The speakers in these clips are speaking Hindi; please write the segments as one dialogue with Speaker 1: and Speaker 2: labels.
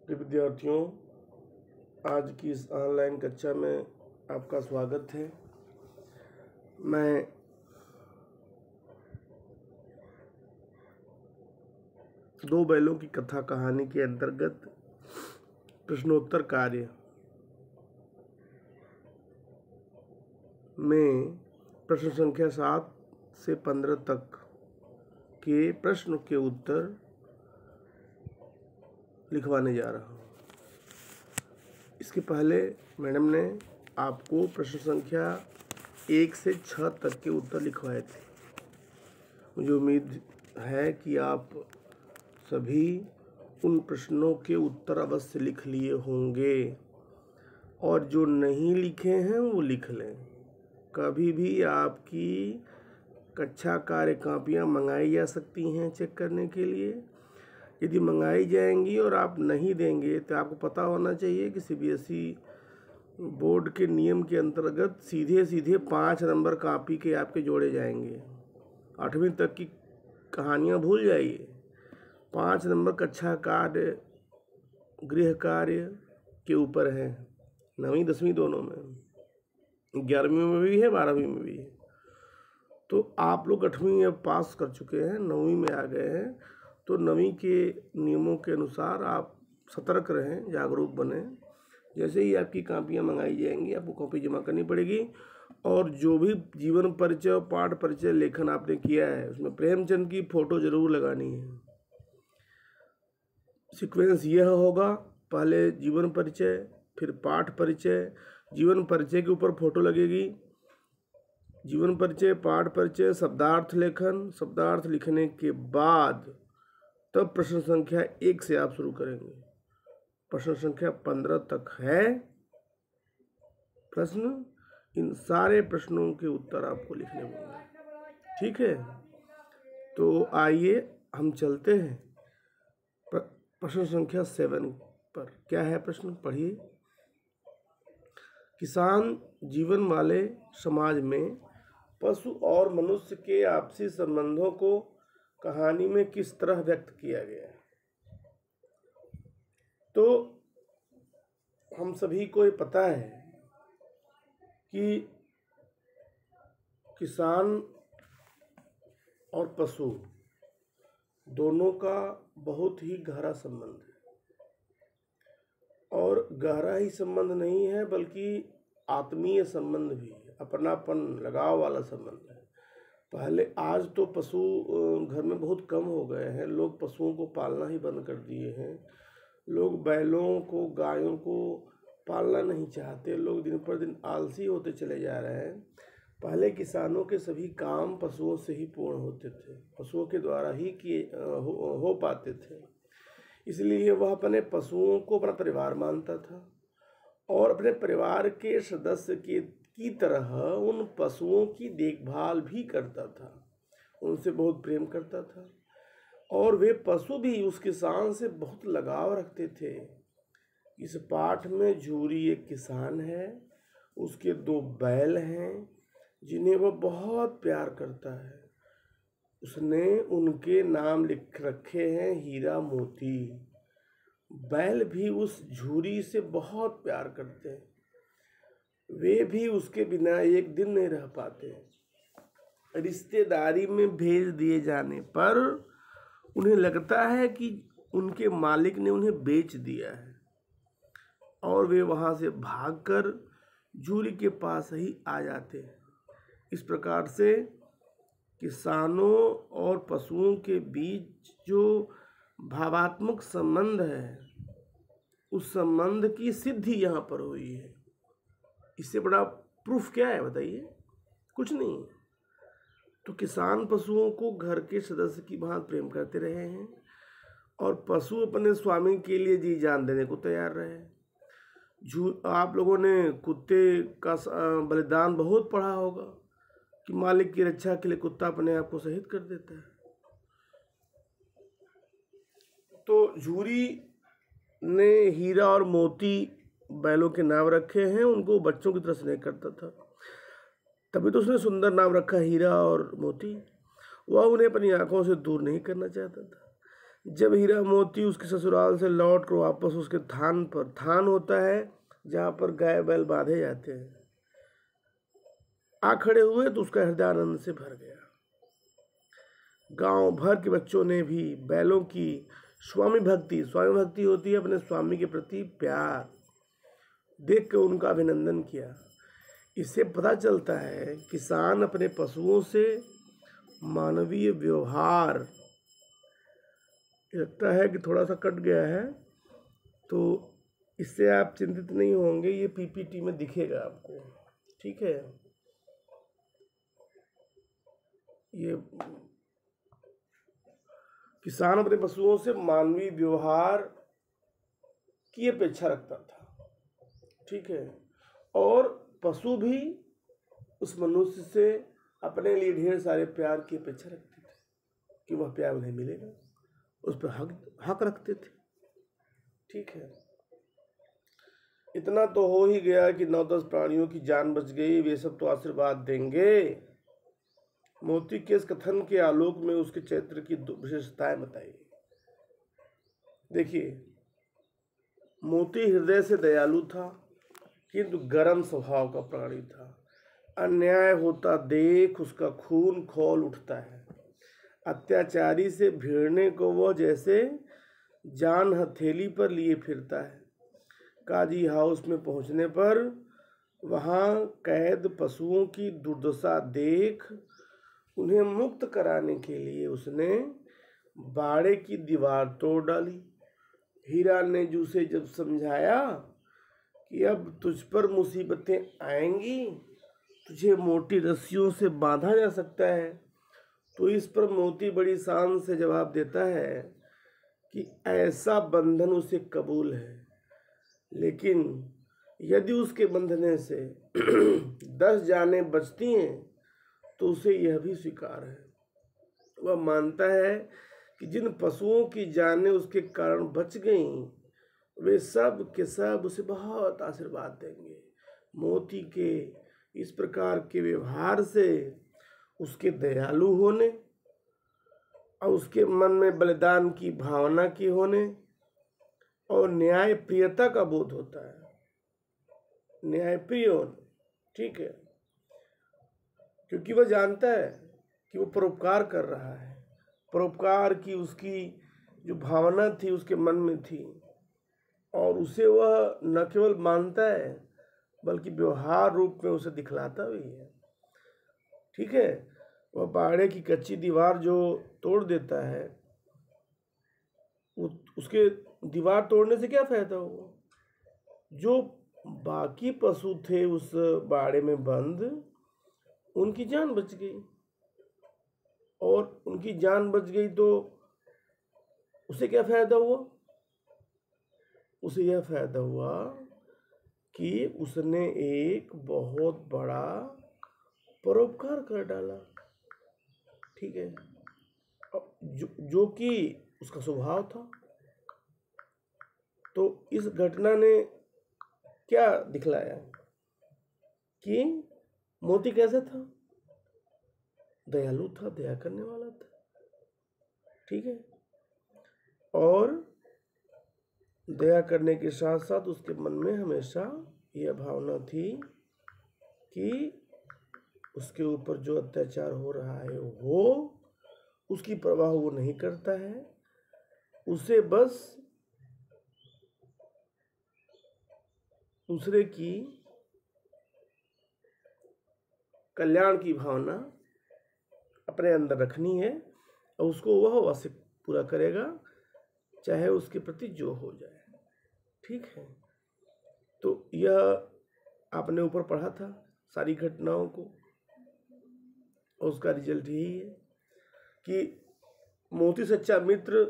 Speaker 1: प्रिय विद्यार्थियों, आज की इस ऑनलाइन कक्षा में आपका स्वागत है। मैं दो बैलों की कथा कहानी के अंतर्गत प्रश्नोत्तर कार्य में प्रश्न संख्या 7 से 15 तक के प्रश्न के उत्तर लिखवाने जा रहा हूँ। इसके पहले मैडम ने आपको प्रश्न संख्या 1 से 6 तक के उत्तर लिखवाए थे। मुझे उम्मीद है कि आप सभी उन प्रश्नों के उत्तर अवश्य लिख लिए होंगे और जो नहीं लिखे हैं वो लिख लें। कभी भी आपकी कक्षा कार्य कापियाँ मंगाई जा सकती हैं चेक करने के लिए। यदि मंगाई जाएंगी और आप नहीं देंगे तो आपको पता होना चाहिए कि सीबीएसई बोर्ड के नियम के अंतर्गत सीधे 5 नंबर कापी के आपके जोड़े जाएंगे। 8वीं तक की कहानियाँ भूल जाइए। 5 नंबर कक्षा कार्य गृह कार्य के ऊपर है, 9वीं 10वीं दोनों में, 11वीं में भी है, 12वीं में भी है। तो आप लोग 8वीं अब पास कर चुके हैं, 9वीं में आ गए हैं, तो 9वीं के नियमों के अनुसार आप सतर्क रहें, जागरूक बने। जैसे ही आपकी कापियाँ मंगाई जाएंगी आपको कॉपी जमा करनी पड़ेगी और जो भी जीवन परिचय और पाठ परिचय लेखन आपने किया है उसमें प्रेमचंद की फ़ोटो ज़रूर लगानी है। सीक्वेंस यह होगा, पहले जीवन परिचय, फिर पाठ परिचय। जीवन परिचय के ऊपर फ़ोटो लगेगी, जीवन परिचय, पाठ परिचय, शब्दार्थ लेखन। शब्दार्थ लिखने के बाद तब प्रश्न संख्या 1 से आप शुरू करेंगे। प्रश्न संख्या 15 तक है प्रश्न। इन सारे प्रश्नों के उत्तर आपको लिखने होंगे, ठीक है। तो आइए हम चलते हैं प्रश्न संख्या 7 पर। क्या है प्रश्न, पढ़िए। किसान जीवन वाले समाज में पशु और मनुष्य के आपसी संबंधों को कहानी में किस तरह व्यक्त किया गया है। तो हम सभी को ये पता है कि किसान और पशु दोनों का बहुत ही गहरा संबंध है, और गहरा ही संबंध नहीं है बल्कि आत्मीय संबंध भी है, अपनापन, लगाव वाला संबंध है। पहले, आज तो पशु घर में बहुत कम हो गए हैं, लोग पशुओं को पालना ही बंद कर दिए हैं। लोग बैलों को, गायों को पालना नहीं चाहते। लोग दिन पर दिन आलसी होते चले जा रहे हैं। पहले किसानों के सभी काम पशुओं से ही पूर्ण होते थे, पशुओं के द्वारा ही हो पाते थे। इसलिए वह अपने पशुओं को अपना परिवार मानता था और अपने परिवार के सदस्य की तरह उन पशुओं की देखभाल भी करता था, उनसे बहुत प्रेम करता था और वे पशु भी उस किसान से बहुत लगाव रखते थे। इस पाठ में झूरी एक किसान है, उसके 2 बैल हैं जिन्हें वह बहुत प्यार करता है। उसने उनके नाम लिख रखे हैं हीरा मोती। बैल भी उस झूरी से बहुत प्यार करते हैं, वे भी उसके बिना एक दिन नहीं रह पाते। रिश्तेदारी में भेज दिए जाने पर उन्हें लगता है कि उनके मालिक ने उन्हें बेच दिया है और वे वहाँ से भागकर झूरी के पास ही आ जाते हैं। इस प्रकार से किसानों और पशुओं के बीच जो भावात्मक संबंध है, उस संबंध की सिद्धि यहाँ पर हुई है। इससे बड़ा प्रूफ क्या है बताइए? कुछ नहीं। तो किसान पशुओं को घर के सदस्य की भांति प्रेम करते रहे हैं और पशु अपने स्वामी के लिए जी जान देने को तैयार रहे। आप लोगों ने कुत्ते का बलिदान बहुत पढ़ा होगा कि मालिक की रक्षा के लिए कुत्ता अपने आप को शहीद कर देता है। तो झूरी ने हीरा और मोती बैलों के नाम रखे हैं, उनको बच्चों की तरह स्नेह करता था, तभी तो उसने सुंदर नाम रखा हीरा और मोती। वह उन्हें अपनी आंखों से दूर नहीं करना चाहता था। जब हीरा मोती उसके ससुराल से लौट कर वापस उसके थान पर, थान होता है जहाँ पर गाय बैल बांधे जाते हैं, आ खड़े हुए तो उसका हृदय आनंद से भर गया। गांव भर के बच्चों ने भी बैलों की स्वामी भक्ति होती है अपने स्वामी के प्रति प्यार, देख कर उनका अभिनंदन किया। इससे पता चलता है किसान अपने पशुओं से मानवीय व्यवहार, लगता है कि थोड़ा सा कट गया है तो इससे आप चिंतित नहीं होंगे, ये पीपीटी में दिखेगा आपको, ठीक है। ये किसान अपने पशुओं से मानवीय व्यवहार की अपेक्षा रखता था, ठीक है, और पशु भी उस मनुष्य से अपने लिए ढेर सारे प्यार की अपेक्षा रखते थे कि वह प्यार उन्हें मिलेगा, उस पर हक रखते थे, ठीक है। इतना तो हो ही गया कि 9-10 प्राणियों की जान बच गई, वे सब तो आशीर्वाद देंगे। मोती के इस कथन के आलोक में उसके चरित्र की विशेषताएं बताई। देखिए, मोती हृदय से दयालु था किंतु गर्म स्वभाव का प्राणी था। अन्याय होता देख उसका खून खौल उठता है। अत्याचारी से भिड़ने को वह जैसे जान हथेली पर लिए फिरता है। काजी हाउस में पहुंचने पर वहां कैद पशुओं की दुर्दशा देख उन्हें मुक्त कराने के लिए उसने बाड़े की दीवार तोड़ डाली। हीरा ने उसे जब समझाया कि अब तुझ पर मुसीबतें आएंगी, तुझे मोटी रस्सियों से बांधा जा सकता है, तो इस पर मोती बड़ी शान से जवाब देता है कि ऐसा बंधन उसे कबूल है, लेकिन यदि उसके बंधने से 10 जानें बचती हैं तो उसे यह भी स्वीकार है। वह मानता है कि जिन पशुओं की जानें उसके कारण बच गईं, वे सब के सब उसे बहुत आशीर्वाद देंगे। मोती के इस प्रकार के व्यवहार से, उसके दयालु होने और उसके मन में बलिदान की भावना की होने और न्याय प्रियता का बोध होता है, न्याय प्रिय होने, ठीक है, क्योंकि वह जानता है कि वो परोपकार कर रहा है। परोपकार की उसकी जो भावना थी उसके मन में थी और उसे वह न केवल मानता है बल्कि व्यवहार रूप में उसे दिखलाता भी है, ठीक है। वह बाड़े की कच्ची दीवार जो तोड़ देता है, उसके दीवार तोड़ने से क्या फायदा हुआ? जो बाकी पशु थे उस बाड़े में बंद, उनकी जान बच गई, और उनकी जान बच गई तो उसे क्या फायदा हुआ? उसे यह फायदा हुआ कि उसने एक बहुत बड़ा परोपकार कर डाला, ठीक है, जो कि उसका स्वभाव था। तो इस घटना ने क्या दिखलाया कि मोती कैसा था? दयालु था, दया करने वाला था, ठीक है, और दया करने के साथ साथ उसके मन में हमेशा यह भावना थी कि उसके ऊपर जो अत्याचार हो रहा है वो उसकी परवाह वो नहीं करता है, उसे बस दूसरे की कल्याण की भावना अपने अंदर रखनी है और उसको वह अवश्य पूरा करेगा, चाहे उसके प्रति जो हो जाए, ठीक है। तो यह आपने ऊपर पढ़ा था सारी घटनाओं को, और उसका रिजल्ट यही है कि मोती सच्चा मित्र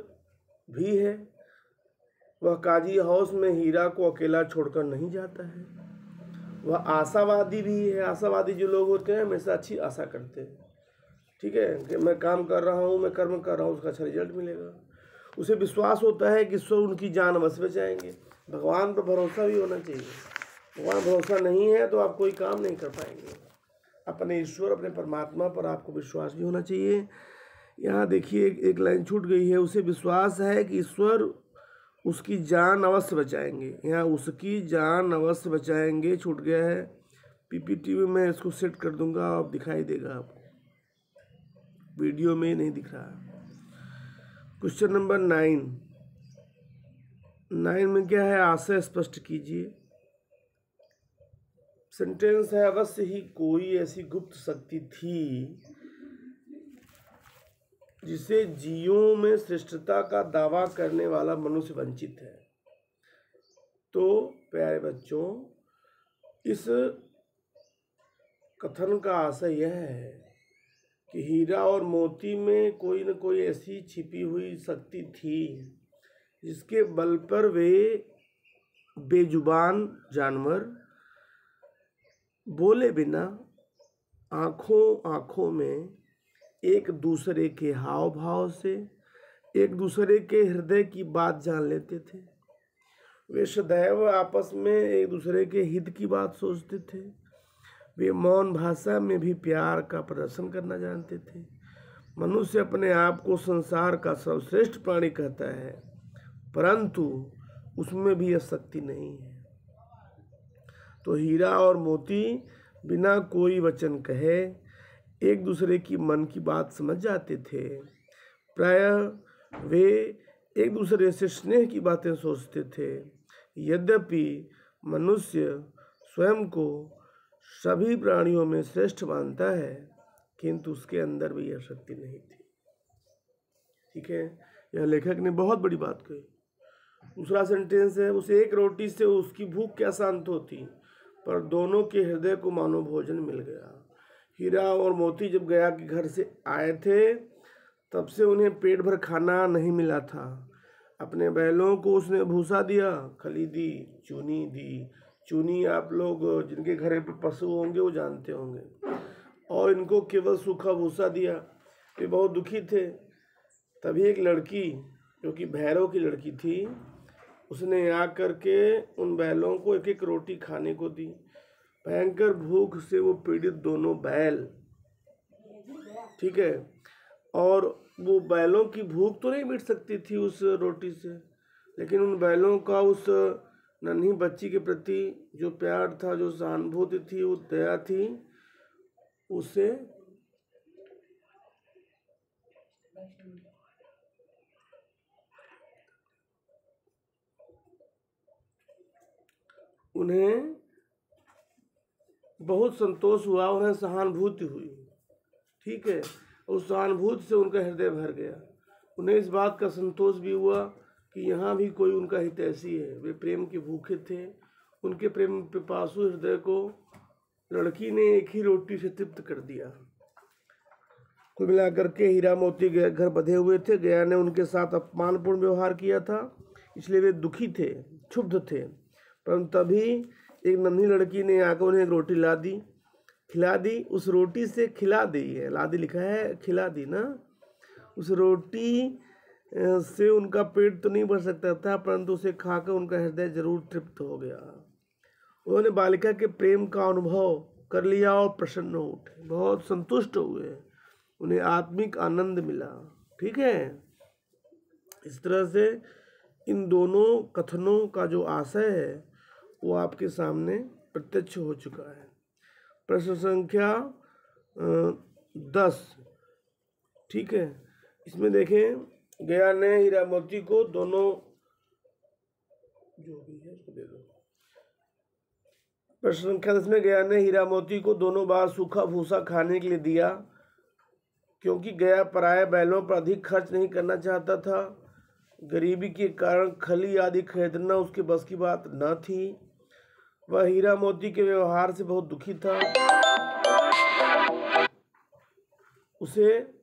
Speaker 1: भी है। वह काजी हाउस में हीरा को अकेला छोड़कर नहीं जाता है। वह आशावादी भी है। आशावादी जो लोग होते हैं हमेशा अच्छी आशा करते हैं, ठीक है, कि मैं काम कर रहा हूँ, मैं कर्म कर रहा हूँ, उसका अच्छा रिजल्ट मिलेगा। उसे विश्वास होता है कि ईश्वर उनकी जान अवश्य बचाएंगे। भगवान पर भरोसा भी होना चाहिए। भगवान भरोसा नहीं है तो आप कोई काम नहीं कर पाएंगे। अपने ईश्वर, अपने परमात्मा पर आपको विश्वास भी होना चाहिए। यहाँ देखिए एक लाइन छूट गई है, उसे विश्वास है कि ईश्वर उसकी जान अवश्य बचाएंगे। यहाँ उसकी जान अवश्य बचाएंगे छूट गया है। पीपीटी में मैं इसको सेट कर दूंगा, आप दिखाई देगा आपको, वीडियो में नहीं दिख रहा। क्वेश्चन नंबर 9 में क्या है, आशय स्पष्ट कीजिए। सेंटेंस है, अवश्य ही कोई ऐसी गुप्त शक्ति थी जिसे जीवों में श्रेष्ठता का दावा करने वाला मनुष्य वंचित है। तो प्यारे बच्चों, इस कथन का आशय यह है कि हीरा और मोती में कोई न कोई ऐसी छिपी हुई शक्ति थी जिसके बल पर वे बेजुबान जानवर बोले बिना आंखों आंखों में एक दूसरे के हाव भाव से एक दूसरे के हृदय की बात जान लेते थे। वे सदैव आपस में एक दूसरे के हित की बात सोचते थे। वे मौन भाषा में भी प्यार का प्रदर्शन करना जानते थे। मनुष्य अपने आप को संसार का सर्वश्रेष्ठ प्राणी कहता है, परंतु उसमें भी यह शक्ति नहीं है। तो हीरा और मोती बिना कोई वचन कहे एक दूसरे की मन की बात समझ जाते थे। प्रायः वे एक दूसरे से स्नेह की बातें सोचते थे। यद्यपि मनुष्य स्वयं को सभी प्राणियों में श्रेष्ठ मानता है, किंतु उसके अंदर भी यह शक्ति नहीं थी। ठीक है, यह लेखक ने बहुत बड़ी बात कही। दूसरा सेंटेंस है, उसे एक रोटी से उसकी भूख क्या शांत होती, पर दोनों के हृदय को मानो भोजन मिल गया। हीरा और मोती जब गया के घर से आए थे, तब से उन्हें पेट भर खाना नहीं मिला था। अपने बैलों को उसने भूसा दिया, खली दी, चूनी दी। चूनी आप लोग जिनके घर पे पशु होंगे वो जानते होंगे। और इनको केवल सूखा भूसा दिया। वे बहुत दुखी थे। तभी एक लड़की, जो कि भैरव की लड़की थी, उसने आकर के उन बैलों को एक एक रोटी खाने को दी। भयंकर भूख से वो पीड़ित दोनों बैल, ठीक है, और वो बैलों की भूख तो नहीं मिट सकती थी उस रोटी से, लेकिन उन बैलों का उस नन्ही बच्ची के प्रति जो प्यार था, जो सहानुभूति थी, वो दया थी, उसे उन्हें बहुत संतोष हुआ, उन्हें सहानुभूति हुई। ठीक है, उस सहानुभूति से उनका हृदय भर गया। उन्हें इस बात का संतोष भी हुआ कि यहाँ भी कोई उनका हितैषी है। वे प्रेम के भूखे थे। उनके प्रेम पिपासु हृदय को लड़की ने एक ही रोटी से तृप्त कर दिया। कुल मिलाकर के हीरा मोती घर बंधे हुए थे। गया ने उनके साथ अपमानपूर्ण व्यवहार किया था, इसलिए वे दुखी थे, क्षुब्ध थे। परंतु तभी एक नन्ही लड़की ने आकर उन्हें एक रोटी ला दी, खिला दी। उस रोटी से खिला दी है, लादी लिखा है, खिला दी ना। उस रोटी से उनका पेट तो नहीं भर सकता था, परंतु उसे खाकर उनका हृदय जरूर तृप्त हो गया। उन्होंने बालिका के प्रेम का अनुभव कर लिया और प्रसन्न उठे, बहुत संतुष्ट हुए। उन्हें आत्मिक आनंद मिला। ठीक है, इस तरह से इन दोनों कथनों का जो आशय है वो आपके सामने प्रत्यक्ष हो चुका है। प्रश्न संख्या 10, ठीक है, इसमें देखें, गया ने हीरा मोती को दोनों, जो भी है उसको दे दो। प्रश्न संख्या 10 में गया ने हीरा मोती को दोनों बार सूखा भूसा खाने के लिए दिया, क्योंकि गया पराये बैलों पर अधिक खर्च नहीं करना चाहता था। गरीबी के कारण खली आदि खरीदना उसके बस की बात न थी। वह हीरा मोती के व्यवहार से बहुत दुखी था। उसे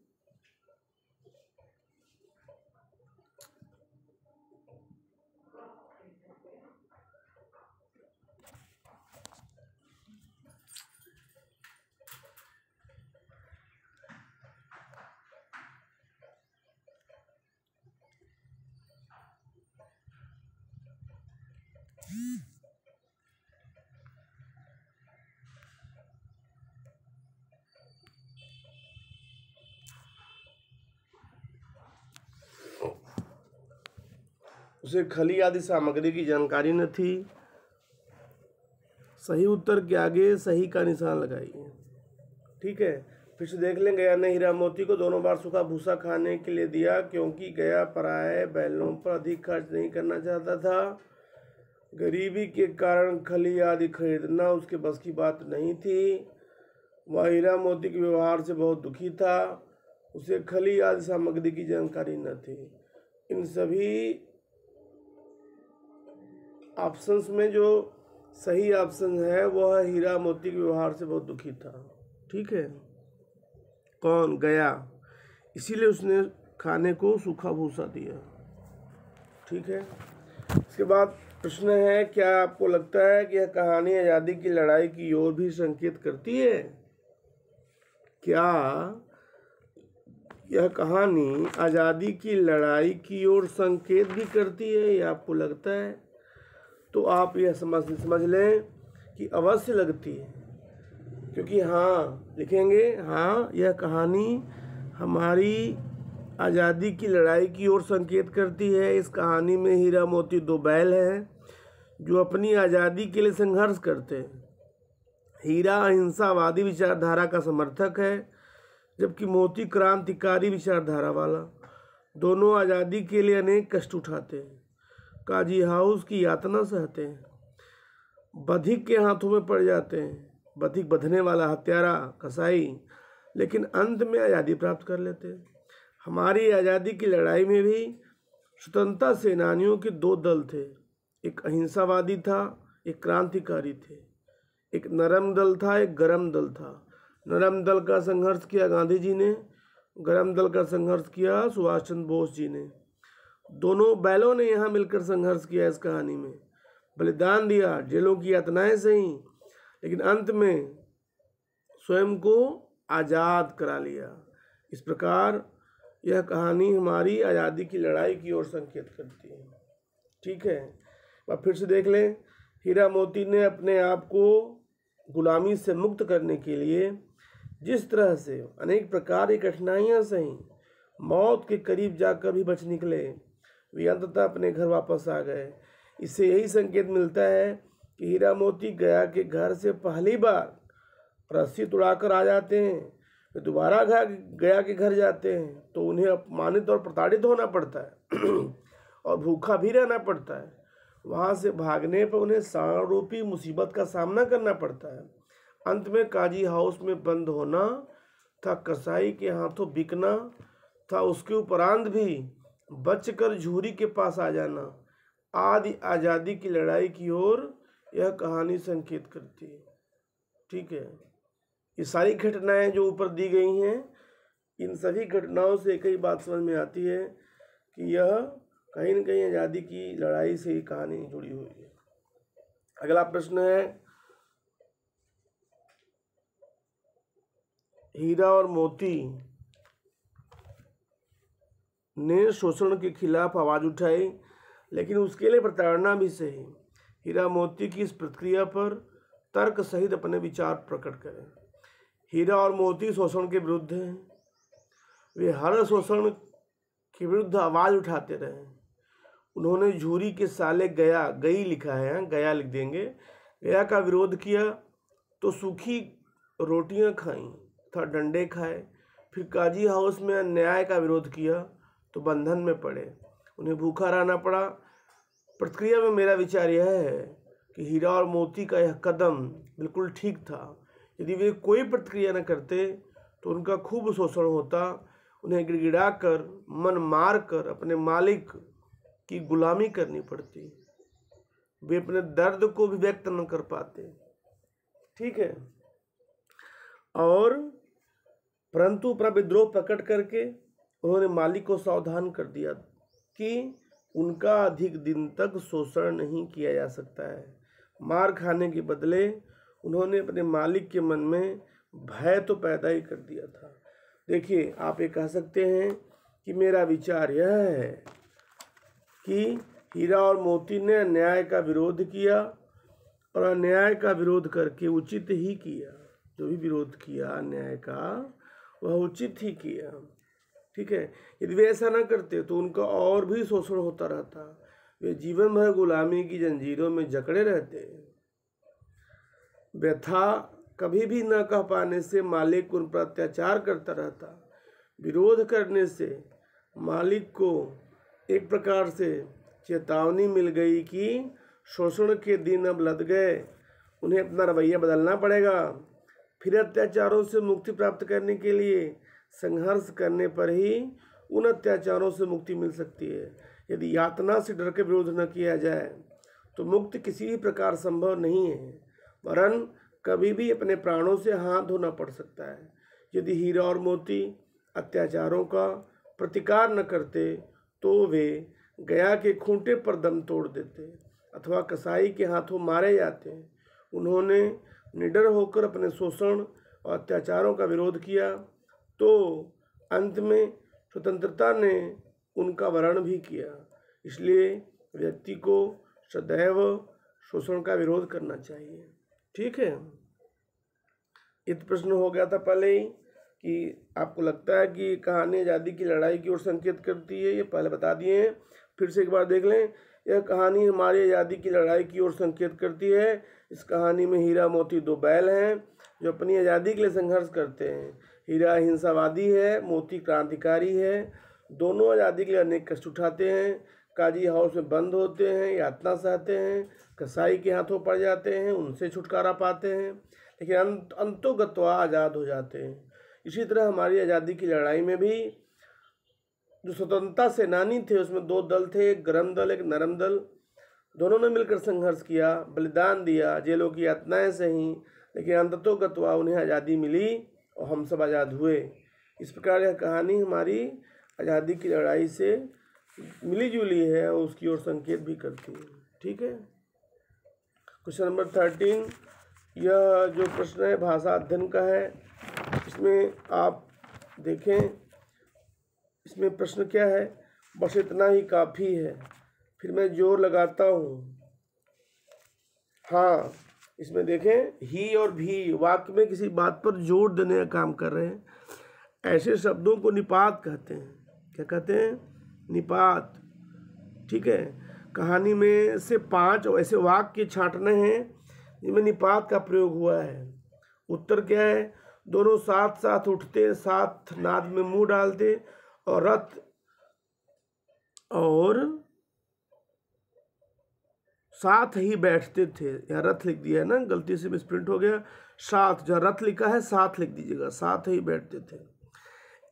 Speaker 1: उसे खली आदि सामग्री की जानकारी न थी। सही उत्तर के आगे सही का निशान लगाइए। ठीक है, फिर से देख लें। गया ने हीरा मोती को दोनों बार सूखा भूसा खाने के लिए दिया, क्योंकि गया पराये बैलों पर अधिक खर्च नहीं करना चाहता था। गरीबी के कारण खली आदि खरीदना उसके बस की बात नहीं थी। वह हीरा मोती के व्यवहार से बहुत दुखी था। उसे खली आदि सामग्री की जानकारी न थी। इन सभी ऑप्शंस में जो सही ऑप्शन है वह हीरा मोती के व्यवहार से बहुत दुखी था। ठीक है, कौन? गया। इसीलिए उसने खाने को सूखा भूसा दिया। ठीक है, इसके बाद प्रश्न है, क्या आपको लगता है कि यह कहानी आज़ादी की लड़ाई की ओर भी संकेत करती है? क्या यह कहानी आज़ादी की लड़ाई की ओर संकेत भी करती है, ये आपको लगता है? तो आप यह समझ लें कि अवश्य लगती है, क्योंकि हाँ लिखेंगे, हाँ यह कहानी हमारी आज़ादी की लड़ाई की ओर संकेत करती है। इस कहानी में हीरा मोती दो बैल हैं जो अपनी आज़ादी के लिए संघर्ष करते हैं। हीरा अहिंसावादी विचारधारा का समर्थक है, जबकि मोती क्रांतिकारी विचारधारा वाला। दोनों आज़ादी के लिए अनेक कष्ट उठाते हैं, काजी हाउस की यातना सहते हैं, बधिक के हाथों में पड़ जाते हैं, बधिक बंधने वाला हत्यारा कसाई, लेकिन अंत में आज़ादी प्राप्त कर लेते हैं। हमारी आज़ादी की लड़ाई में भी स्वतंत्रता सेनानियों के दो दल थे, एक अहिंसावादी था, एक क्रांतिकारी थे। एक नरम दल था, एक गरम दल था। नरम दल का संघर्ष किया गांधी जी ने, गरम दल का संघर्ष किया सुभाष चंद्र बोस जी ने। दोनों बैलों ने यहाँ मिलकर संघर्ष किया, इस कहानी में बलिदान दिया, जेलों की यातनाएं सही, लेकिन अंत में स्वयं को आज़ाद करा लिया। इस प्रकार यह कहानी हमारी आज़ादी की लड़ाई की ओर संकेत करती है। ठीक है, अब फिर से देख लें। हीरा मोती ने अपने आप को गुलामी से मुक्त करने के लिए जिस तरह से अनेक प्रकार की कठिनाइयाँ सही, मौत के करीब जाकर भी बच निकले, वे अंततः अपने घर वापस आ गए। इससे यही संकेत मिलता है कि हीरा मोती गया के घर से पहली बार रस्सी तुड़ाकर आ जाते हैं, वे दोबारा गया के घर जाते हैं तो उन्हें अपमानित और प्रताड़ित होना पड़ता है और भूखा भी रहना पड़ता है। वहाँ से भागने पर उन्हें सांड रूपी मुसीबत का सामना करना पड़ता है। अंत में काजी हाउस में बंद होना था, कसाई के हाथों बिकना था, उसके उपरांत भी बचकर झूरी के पास आ जाना। आदि आज़ादी की लड़ाई की ओर यह कहानी संकेत करती है। ठीक है, ये सारी घटनाएं जो ऊपर दी गई हैं, इन सभी घटनाओं से एक ही बात समझ में आती है कि यह कहीं न कहीं आज़ादी की लड़ाई से ही कहानी जुड़ी हुई है। अगला प्रश्न है, हीरा और मोती ने शोषण के खिलाफ आवाज़ उठाई, लेकिन उसके लिए प्रताड़ना भी सही। हीरा मोती की इस प्रतिक्रिया पर तर्क सहित अपने विचार प्रकट करें। हीरा और मोती शोषण के विरुद्ध हैं। वे हर शोषण के विरुद्ध आवाज़ उठाते रहे। उन्होंने झूरी के साले गया, गई लिखा है, गया लिख देंगे, गया का विरोध किया तो सूखी रोटियां खाईं तथा डंडे खाए। फिर काजी हाउस में अन्याय का विरोध किया तो बंधन में पड़े, उन्हें भूखा रहना पड़ा। प्रतिक्रिया में मेरा विचार यह है कि हीरा और मोती का यह कदम बिल्कुल ठीक था। यदि वे कोई प्रतिक्रिया न करते तो उनका खूब शोषण होता, उन्हें गिड़गिड़ा कर, मन मार कर अपने मालिक की गुलामी करनी पड़ती, वे अपने दर्द को भी व्यक्त न कर पाते। ठीक है, और परंतु अपना विद्रोह प्रकट करके उन्होंने मालिक को सावधान कर दिया कि उनका अधिक दिन तक शोषण नहीं किया जा सकता है। मार खाने के बदले उन्होंने अपने मालिक के मन में भय तो पैदा ही कर दिया था। देखिए, आप ये कह सकते हैं कि मेरा विचार यह है कि हीरा और मोती ने अन्याय का विरोध किया और अन्याय का विरोध करके उचित ही किया। जो भी विरोध किया अन्याय का, वह उचित ही किया। ठीक है, यदि वे ऐसा ना करते तो उनका और भी शोषण होता रहता, वे जीवन भर गुलामी की जंजीरों में जकड़े रहते हैं। व्यथा कभी भी न कह पाने से मालिक उन पर अत्याचार करता रहता। विरोध करने से मालिक को एक प्रकार से चेतावनी मिल गई कि शोषण के दिन अब लद गए, उन्हें अपना रवैया बदलना पड़ेगा। फिर अत्याचारों से मुक्ति प्राप्त करने के लिए संघर्ष करने पर ही उन अत्याचारों से मुक्ति मिल सकती है। यदि यातना से डर के विरोध न किया जाए तो मुक्ति किसी भी प्रकार संभव नहीं है, वरन कभी भी अपने प्राणों से हाथ धोना पड़ सकता है। यदि हीरा और मोती अत्याचारों का प्रतिकार न करते तो वे गया के खूंटे पर दम तोड़ देते अथवा कसाई के हाथों मारे जाते। उन्होंने निडर होकर अपने शोषण और अत्याचारों का विरोध किया तो अंत में स्वतंत्रता ने उनका वरण भी किया। इसलिए व्यक्ति को सदैव शोषण का विरोध करना चाहिए। ठीक है, ये प्रश्न हो गया था पहले ही कि आपको लगता है कि कहानी आज़ादी की लड़ाई की ओर संकेत करती है, ये पहले बता दिए हैं। फिर से एक बार देख लें। यह कहानी हमारी आज़ादी की लड़ाई की ओर संकेत करती है। इस कहानी में हीरा मोती दो बैल हैं जो अपनी आज़ादी के लिए संघर्ष करते हैं। हीरा हिंसावादी है, मोती क्रांतिकारी है। दोनों आज़ादी के लिए अनेक कष्ट उठाते हैं। काजी हाउस में बंद होते हैं, यातना सहते हैं, कसाई के हाथों पड़ जाते हैं, उनसे छुटकारा पाते हैं, लेकिन अंतोगत्वा आज़ाद हो जाते हैं। इसी तरह हमारी आज़ादी की लड़ाई में भी जो स्वतंत्रता सेनानी थे उसमें दो दल थे, एक गरम दल एक नरम दल। दोनों ने मिलकर संघर्ष किया, बलिदान दिया, जेलों की यातनाएं सही, लेकिन अंततोगत्वा उन्हें आज़ादी मिली और हम सब आज़ाद हुए। इस प्रकार यह कहानी हमारी आज़ादी की लड़ाई से मिली जुली है और उसकी ओर संकेत भी करती है। ठीक है। क्वेश्चन नंबर 13, यह जो प्रश्न है भाषा अध्ययन का है। इसमें आप देखें, इसमें प्रश्न क्या है, बस इतना ही काफ़ी है, फिर मैं जोर लगाता हूँ। हाँ, इसमें देखें ही और भी वाक्य में किसी बात पर जोर देने का काम कर रहे हैं। ऐसे शब्दों को निपात कहते हैं। क्या कहते हैं? निपात। ठीक है। कहानी में से 5 ऐसे वाक्य छांटने हैं जिनमें निपात का प्रयोग हुआ है। उत्तर क्या है? दोनों साथ साथ उठते, साथ नाद में मुंह डालते और रथ और साथ ही बैठते थे। यहाँ रथ लिख दिया है ना, गलती से मिसप्रिंट हो गया। साथ, जहाँ रथ लिखा है साथ लिख दीजिएगा, साथ ही बैठते थे।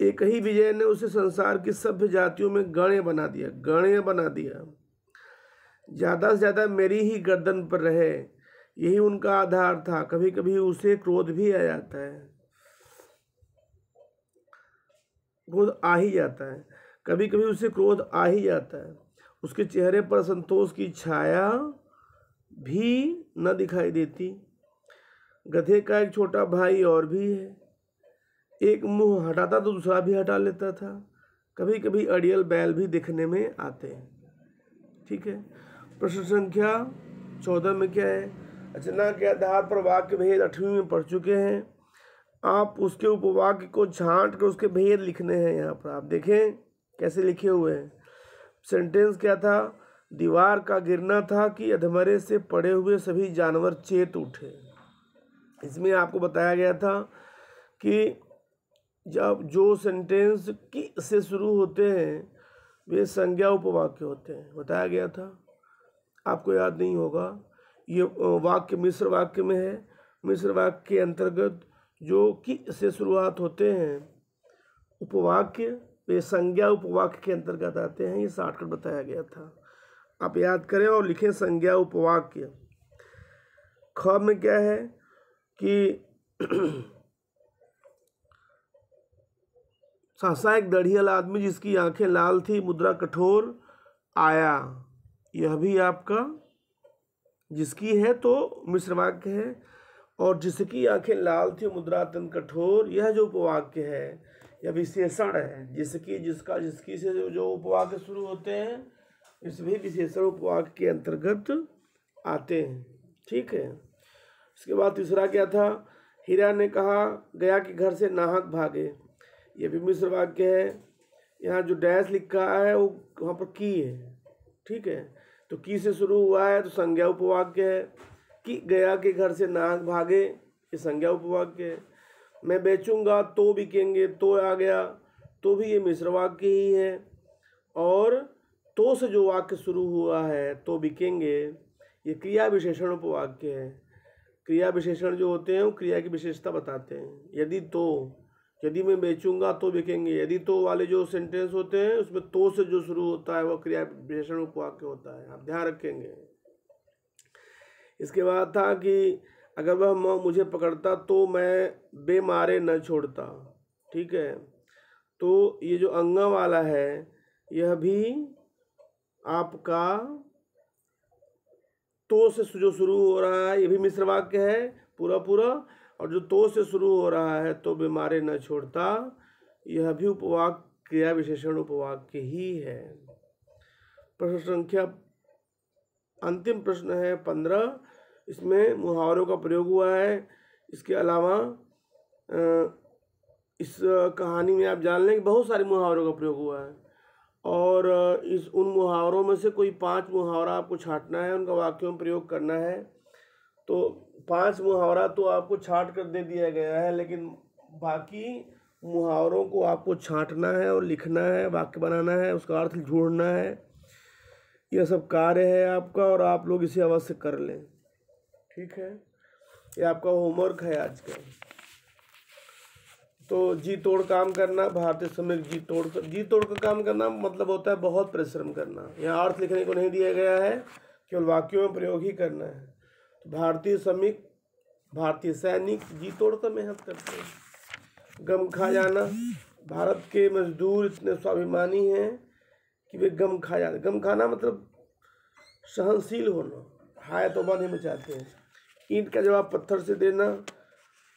Speaker 1: एक ही विजय ने उसे संसार की सभ्य जातियों में गण्य बना दिया, गण्य बना दिया। ज़्यादा से ज़्यादा मेरी ही गर्दन पर रहे, यही उनका आधार था। कभी कभी उसे क्रोध भी आ जाता है, क्रोध आ ही जाता है, कभी कभी उसे क्रोध आ ही जाता है। उसके चेहरे पर संतोष की छाया भी न दिखाई देती। गधे का एक छोटा भाई और भी है, एक मुंह हटाता तो दूसरा भी हटा लेता था। कभी कभी अड़ियल बैल भी दिखने में आते हैं। ठीक है। प्रश्न संख्या 14 में क्या है? रचना के आधार पर वाक्य भेद 8वीं में पढ़ चुके हैं। आप उसके उपवाक्य को छांट कर उसके भेद लिखने हैं। यहाँ पर आप देखें कैसे लिखे हुए हैं। सेंटेंस क्या था? दीवार का गिरना था कि अधमरे से पड़े हुए सभी जानवर चेत उठे। इसमें आपको बताया गया था कि जब जो सेंटेंस की से शुरू होते हैं वे संज्ञा उपवाक्य होते हैं, बताया गया था। आपको याद नहीं होगा, ये वाक्य मिश्र वाक्य में है। मिश्र वाक्य के अंतर्गत जो कि से शुरुआत होते हैं उपवाक्य, वे संज्ञा उपवाक्य के अंतर्गत आते हैं। ये शॉर्टकट बताया गया था, आप याद करें और लिखें संज्ञा उपवाक्य। ख में क्या है कि सहसा एक दढ़ियल आदमी जिसकी आंखें लाल थी, मुद्रा कठोर आया। यह भी आपका जिसकी है तो मिश्र वाक्य है, और जिसकी आंखें लाल थी मुद्रा अत्यंत कठोर, यह जो उपवाक्य है यह विशेषण है। जिसकी, जिसका, जिसकी से जो उपवाक्य शुरू होते हैं इस भी विशेषण उपवाक्य के अंतर्गत आते हैं। ठीक है। इसके बाद तीसरा क्या था? हीरा ने कहा गया कि घर से नाहक भागे। यह भी मिश्र वाक्य है। यहाँ जो डैश लिखा है वो वहाँ पर की है। ठीक है। तो की से शुरू हुआ है तो संज्ञा उपवाक्य है। कि गया के घर से नाग भागे, ये संज्ञा उपवाक्य है। मैं बेचूंगा तो बिकेंगे, तो आ गया, तो भी ये मिश्र वाक्य ही है। और तो से जो वाक्य शुरू हुआ है तो बिकेंगे, ये क्रिया विशेषण उपवाक्य है। क्रिया विशेषण जो होते हैं वो क्रिया की विशेषता बताते हैं। यदि तो, यदि मैं बेचूंगा तो बिकेंगे, यदि तो वाले जो सेंटेंस होते हैं उसमें तो से जो शुरू होता है वो क्रिया विशेषण उपवाक्य होता है, आप ध्यान रखेंगे। इसके बाद था कि अगर वह मुझे पकड़ता तो मैं बेमारे न छोड़ता। ठीक है, तो ये जो अंगा वाला है यह भी आपका तो से जो शुरू हो रहा है, ये भी मिश्र वाक्य है पूरा पूरा। और जो तो से शुरू हो रहा है तो बीमारे न छोड़ता, यह भी उपवाक्य क्रिया विशेषण उपवाक्य ही है। प्रश्न संख्या अंतिम प्रश्न है 15। इसमें मुहावरों का प्रयोग हुआ है। इसके अलावा इस कहानी में आप जान लें कि बहुत सारे मुहावरों का प्रयोग हुआ है। और इस उन मुहावरों में से कोई 5 मुहावरा आपको छांटना है, उनका वाक्यों में प्रयोग करना है। तो 5 मुहावरा तो आपको छांट कर दे दिया गया है, लेकिन बाकी मुहावरों को आपको छांटना है और लिखना है, वाक्य बनाना है, उसका अर्थ ढूंढना है। यह सब कार्य है आपका और आप लोग इसे अवश्य कर लें। ठीक है, ये आपका होमवर्क है आज का। तो जी तोड़ काम करना, भारतीय समय जी तोड़ का काम करना मतलब होता है बहुत परिश्रम करना। यहाँ अर्थ लिखने को नहीं दिया गया है, केवल वाक्यों में प्रयोग ही करना है। तो भारतीय श्रमिक, भारतीय सैनिक जी तोड़ कर मेहनत करते हैं। गम खा जाना, भारत के मजदूर इतने स्वाभिमानी हैं कि वे गम खा जाते। गम खाना मतलब सहनशील होना, हाय तौबा नहीं मचाते हैं। ईंट का जवाब पत्थर से देना,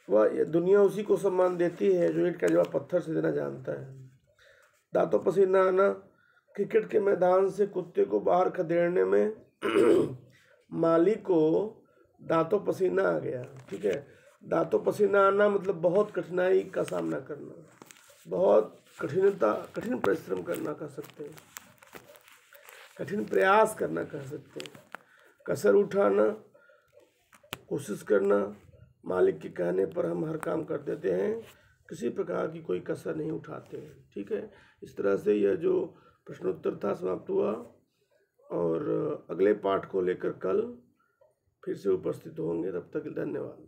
Speaker 1: वह दुनिया उसी को सम्मान देती है जो ईंट का जवाब पत्थर से देना जानता है। दांतों पसीना आना, क्रिकेट के मैदान से कुत्ते को बाहर खदेड़ने में माली को दांतों पसीना आ गया। ठीक है, दांतों पसीना आना मतलब बहुत कठिनाई का सामना करना, बहुत कठिन परिश्रम करना कह सकते हैं, कठिन प्रयास करना कह सकते हैं। कसर उठाना, कोशिश करना, मालिक के कहने पर हम हर काम कर देते हैं, किसी प्रकार की कोई कसर नहीं उठाते हैं। ठीक है, इस तरह से यह जो प्रश्नोत्तर था समाप्त हुआ। और अगले पाठ को लेकर कल फिर से उपस्थित होंगे। तब तक धन्यवाद।